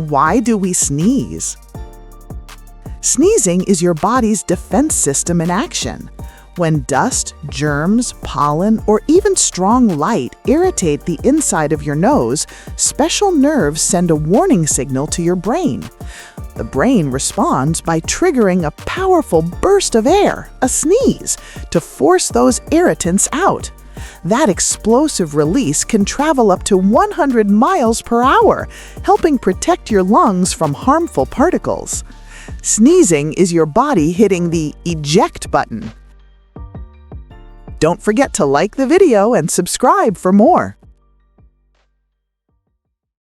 Why do we sneeze? Sneezing is your body's defense system in action. When dust, germs, pollen, or even strong light irritate the inside of your nose, special nerves send a warning signal to your brain. The brain responds by triggering a powerful burst of air, a sneeze, to force those irritants out. That explosive release can travel up to 100 miles per hour, helping protect your lungs from harmful particles. Sneezing is your body hitting the eject button. Don't forget to like the video and subscribe for more.